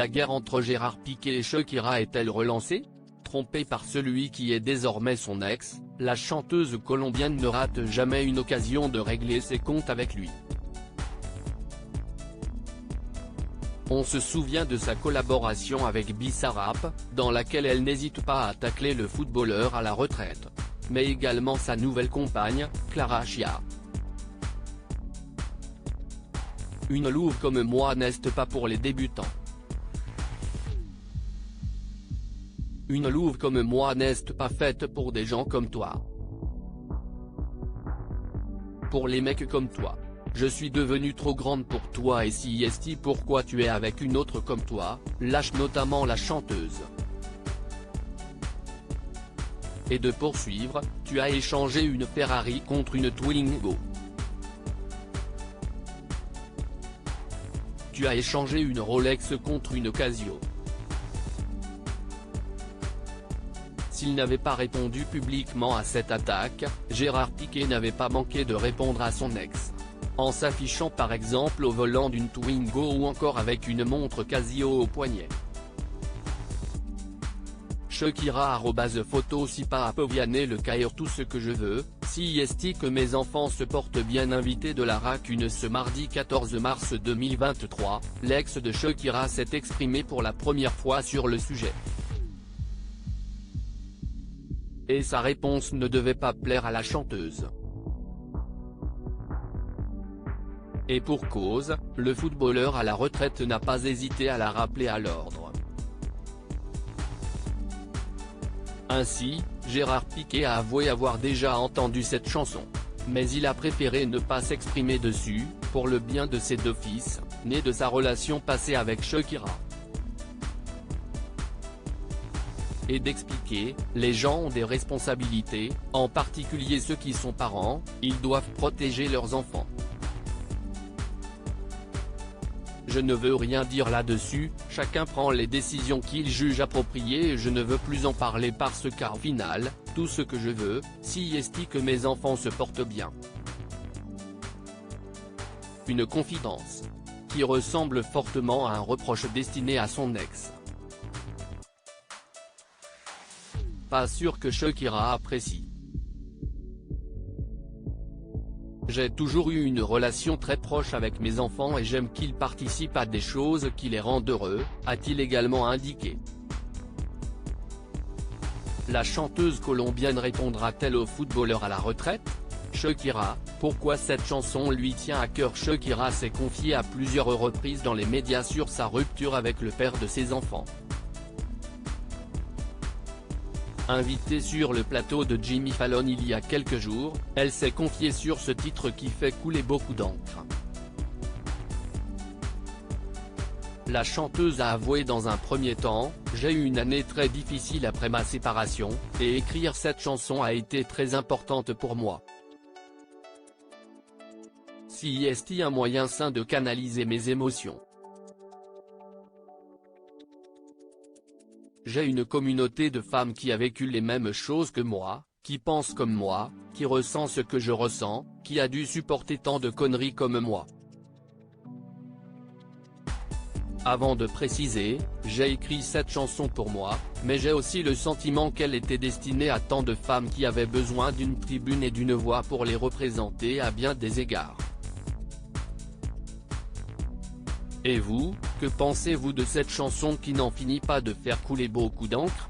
La guerre entre Gérard Piqué et Shakira est-elle relancée? Trompée par celui qui est désormais son ex, la chanteuse colombienne ne rate jamais une occasion de régler ses comptes avec lui. On se souvient de sa collaboration avec Bizarrap, dans laquelle elle n'hésite pas à tacler le footballeur à la retraite. Mais également sa nouvelle compagne, Clara Chia. Une louve comme moi n'est pas pour les débutants. Une louve comme moi n'est pas faite pour des gens comme toi. Pour les mecs comme toi. Je suis devenue trop grande pour toi et si est pourquoi tu es avec une autre comme toi, lâche notamment la chanteuse. Et de poursuivre, tu as échangé une Ferrari contre une Twingo. Tu as échangé une Rolex contre une Casio. S'il n'avait pas répondu publiquement à cette attaque, Gérard Piqué n'avait pas manqué de répondre à son ex. En s'affichant par exemple au volant d'une Twingo ou encore avec une montre Casio au poignet. Shakira @photo Sipa Apoviane le caire tout ce que je veux, si est que mes enfants se portent bien. Invité de la RAC1 ce mardi 14 mars 2023, l'ex de Shakira s'est exprimé pour la première fois sur le sujet. Et sa réponse ne devait pas plaire à la chanteuse. Et pour cause, le footballeur à la retraite n'a pas hésité à la rappeler à l'ordre. Ainsi, Gérard Piqué a avoué avoir déjà entendu cette chanson. Mais il a préféré ne pas s'exprimer dessus, pour le bien de ses deux fils, nés de sa relation passée avec Shakira. Et d'expliquer, les gens ont des responsabilités, en particulier ceux qui sont parents, ils doivent protéger leurs enfants. Je ne veux rien dire là-dessus, chacun prend les décisions qu'il juge appropriées et je ne veux plus en parler parce qu'au final, tout ce que je veux, si est que mes enfants se portent bien. Une confidence. Qui ressemble fortement à un reproche destiné à son ex. Pas sûr que Shakira apprécie. J'ai toujours eu une relation très proche avec mes enfants et j'aime qu'ils participent à des choses qui les rendent heureux, a-t-il également indiqué. La chanteuse colombienne répondra-t-elle au footballeur à la retraite? Shakira, pourquoi cette chanson lui tient à cœur? Shakira s'est confiée à plusieurs reprises dans les médias sur sa rupture avec le père de ses enfants. Invitée sur le plateau de Jimmy Fallon il y a quelques jours, elle s'est confiée sur ce titre qui fait couler beaucoup d'encre. La chanteuse a avoué dans un premier temps, j'ai eu une année très difficile après ma séparation, et écrire cette chanson a été très importante pour moi. Si est un moyen sain de canaliser mes émotions. J'ai une communauté de femmes qui a vécu les mêmes choses que moi, qui pense comme moi, qui ressent ce que je ressens, qui a dû supporter tant de conneries comme moi. Avant de préciser, j'ai écrit cette chanson pour moi, mais j'ai aussi le sentiment qu'elle était destinée à tant de femmes qui avaient besoin d'une tribune et d'une voix pour les représenter à bien des égards. Et vous, que pensez-vous de cette chanson qui n'en finit pas de faire couler beaucoup d'encre?